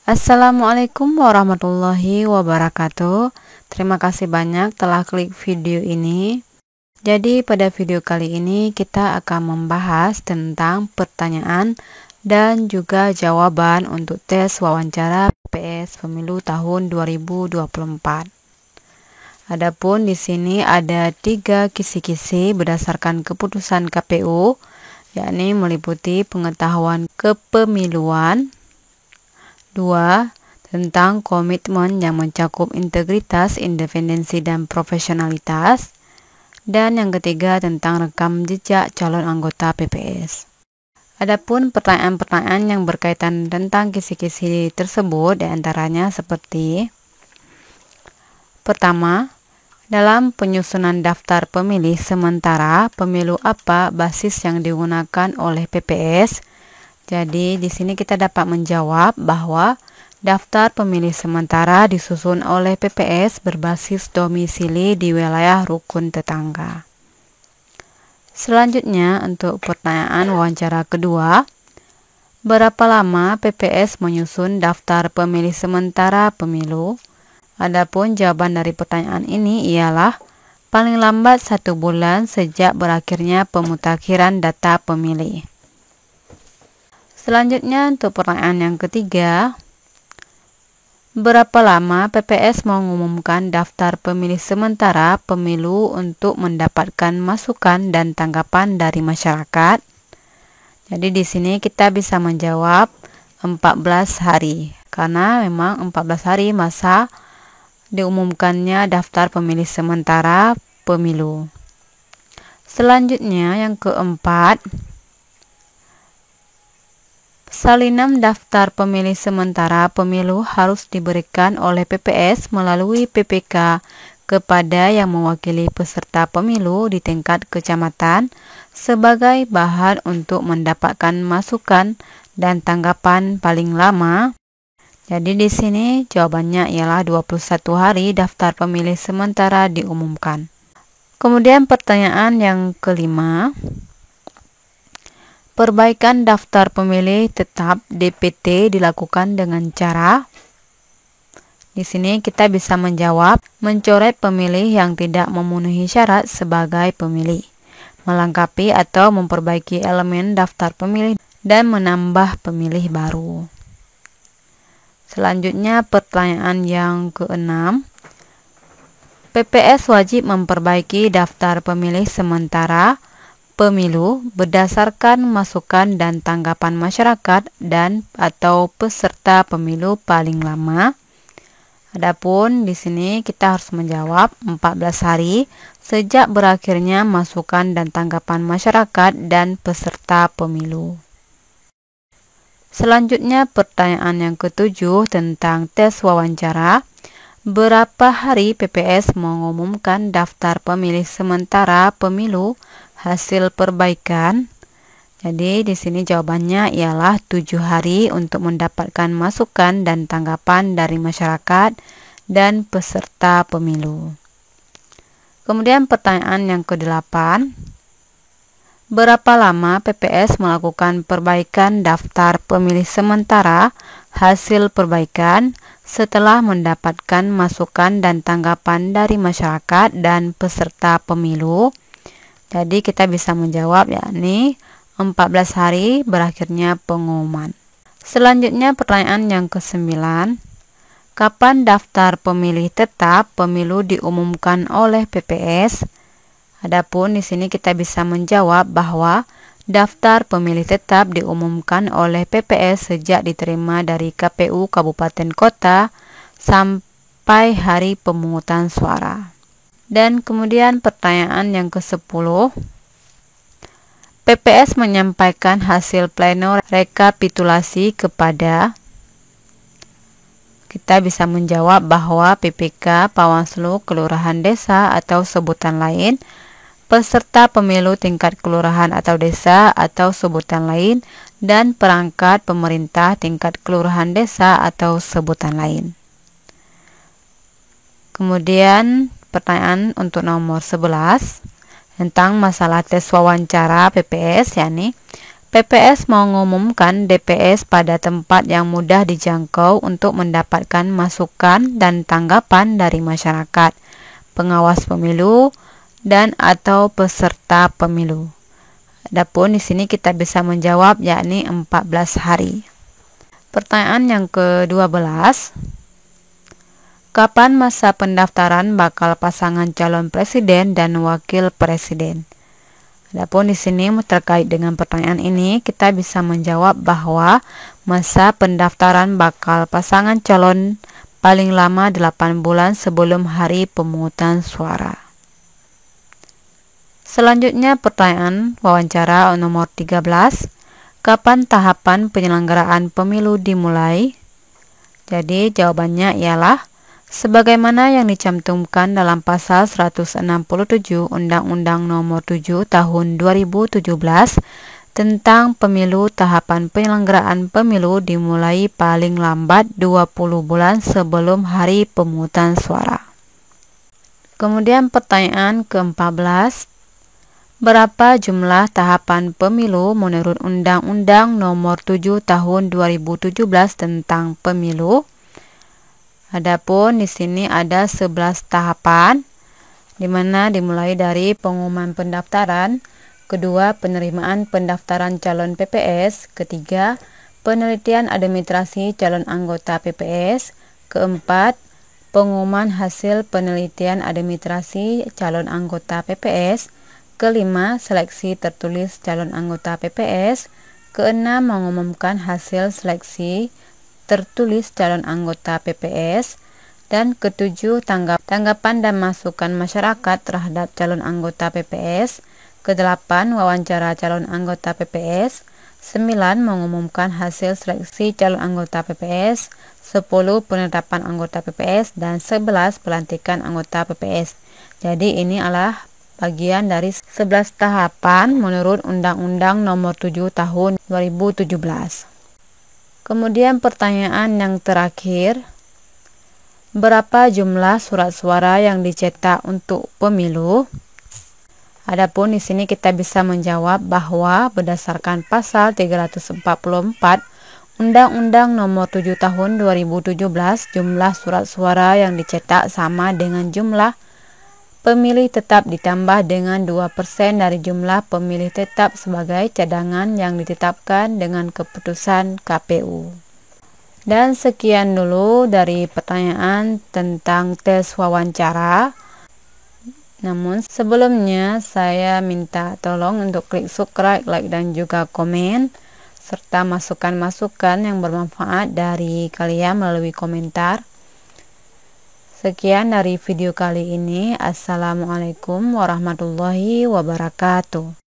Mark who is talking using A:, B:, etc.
A: Assalamualaikum warahmatullahi wabarakatuh. Terima kasih banyak telah klik video ini. Jadi pada video kali ini kita akan membahas tentang pertanyaan dan juga jawaban untuk tes wawancara PPS Pemilu tahun 2024. Adapun di sini ada 3 kisi-kisi berdasarkan keputusan KPU, yakni meliputi pengetahuan kepemiluan, 2. Tentang komitmen yang mencakup integritas, independensi, dan profesionalitas. Dan yang ketiga tentang rekam jejak calon anggota PPS. Adapun pertanyaan-pertanyaan yang berkaitan tentang kisi-kisi tersebut diantaranya seperti: pertama, dalam penyusunan daftar pemilih sementara pemilu apa basis yang digunakan oleh PPS? Jadi di sini kita dapat menjawab bahwa daftar pemilih sementara disusun oleh PPS berbasis domisili di wilayah rukun tetangga. Selanjutnya untuk pertanyaan wawancara kedua, berapa lama PPS menyusun daftar pemilih sementara pemilu? Adapun jawaban dari pertanyaan ini ialah paling lambat 1 bulan sejak berakhirnya pemutakhiran data pemilih. Selanjutnya untuk pertanyaan yang ketiga, berapa lama PPS mengumumkan daftar pemilih sementara pemilu untuk mendapatkan masukan dan tanggapan dari masyarakat? Jadi di sini kita bisa menjawab 14 hari, karena memang 14 hari masa diumumkannya daftar pemilih sementara pemilu. Selanjutnya yang keempat, salinan daftar pemilih sementara pemilu harus diberikan oleh PPS melalui PPK kepada yang mewakili peserta pemilu di tingkat kecamatan sebagai bahan untuk mendapatkan masukan dan tanggapan paling lama. Jadi di sini jawabannya ialah 21 hari daftar pemilih sementara diumumkan. Kemudian pertanyaan yang kelima, perbaikan daftar pemilih tetap DPT dilakukan dengan cara. Di sini kita bisa menjawab mencoret pemilih yang tidak memenuhi syarat sebagai pemilih, melengkapi atau memperbaiki elemen daftar pemilih, dan menambah pemilih baru. Selanjutnya pertanyaan yang keenam, PPS wajib memperbaiki daftar pemilih sementara pemilu berdasarkan masukan dan tanggapan masyarakat dan atau peserta pemilu paling lama. Adapun di sini kita harus menjawab 14 hari sejak berakhirnya masukan dan tanggapan masyarakat dan peserta pemilu. Selanjutnya pertanyaan yang ketujuh tentang tes wawancara. Berapa hari PPS mengumumkan daftar pemilih sementara pemilu hasil perbaikan? Jadi di sini jawabannya ialah 7 hari untuk mendapatkan masukan dan tanggapan dari masyarakat dan peserta pemilu. Kemudian pertanyaan yang ke-8, berapa lama PPS melakukan perbaikan daftar pemilih sementara hasil perbaikan setelah mendapatkan masukan dan tanggapan dari masyarakat dan peserta pemilu? Jadi kita bisa menjawab yakni 14 hari berakhirnya pengumuman. Selanjutnya pertanyaan yang ke-9, kapan daftar pemilih tetap pemilu diumumkan oleh PPS? Adapun di sini kita bisa menjawab bahwa daftar pemilih tetap diumumkan oleh PPS sejak diterima dari KPU Kabupaten Kota sampai hari pemungutan suara. Dan kemudian pertanyaan yang ke-10, PPS menyampaikan hasil pleno rekapitulasi kepada. Kita bisa menjawab bahwa PPK, Bawaslu, Kelurahan Desa atau sebutan lain, peserta pemilu tingkat kelurahan atau desa atau sebutan lain, dan perangkat pemerintah tingkat kelurahan desa atau sebutan lain. Kemudian pertanyaan untuk nomor 11 tentang masalah tes wawancara PPS, yakni PPS mengumumkan DPS pada tempat yang mudah dijangkau untuk mendapatkan masukan dan tanggapan dari masyarakat, pengawas pemilu, dan atau peserta pemilu. Adapun di sini kita bisa menjawab yakni 14 hari. Pertanyaan yang ke-12. Kapan masa pendaftaran bakal pasangan calon presiden dan wakil presiden? Adapun di sini terkait dengan pertanyaan ini, kita bisa menjawab bahwa masa pendaftaran bakal pasangan calon paling lama 8 bulan sebelum hari pemungutan suara. Selanjutnya pertanyaan wawancara nomor 13. Kapan tahapan penyelenggaraan pemilu dimulai? Jadi jawabannya ialah sebagaimana yang dicantumkan dalam pasal 167 Undang-Undang Nomor 7 Tahun 2017 tentang pemilu, tahapan penyelenggaraan pemilu dimulai paling lambat 20 bulan sebelum hari pemungutan suara. Kemudian pertanyaan ke-14. Berapa jumlah tahapan pemilu menurut Undang-Undang Nomor 7 Tahun 2017 tentang pemilu? Adapun di sini ada 11 tahapan, di mana dimulai dari pengumuman pendaftaran, kedua penerimaan pendaftaran calon PPS, ketiga penelitian administrasi calon anggota PPS, keempat pengumuman hasil penelitian administrasi calon anggota PPS, kelima seleksi tertulis calon anggota PPS, keenam mengumumkan hasil seleksi tertulis calon anggota PPS, dan ketujuh tanggapan dan masukan masyarakat terhadap calon anggota PPS, kedelapan wawancara calon anggota PPS, 9 mengumumkan hasil seleksi calon anggota PPS, 10 penetapan anggota PPS, dan 11 pelantikan anggota PPS. Jadi ini adalah bagian dari 11 tahapan menurut Undang-Undang Nomor 7 Tahun 2017. Kemudian pertanyaan yang terakhir, berapa jumlah surat suara yang dicetak untuk pemilu? Adapun di sini kita bisa menjawab bahwa berdasarkan pasal 344 Undang-Undang Nomor 7 Tahun 2017, jumlah surat suara yang dicetak sama dengan jumlah pemilih tetap ditambah dengan 2% dari jumlah pemilih tetap sebagai cadangan yang ditetapkan dengan keputusan KPU. Dan sekian dulu dari pertanyaan tentang tes wawancara. Namun sebelumnya saya minta tolong untuk klik subscribe, like, dan juga komen, serta masukan-masukan yang bermanfaat dari kalian melalui komentar. Sekian dari video kali ini. Assalamualaikum warahmatullahi wabarakatuh.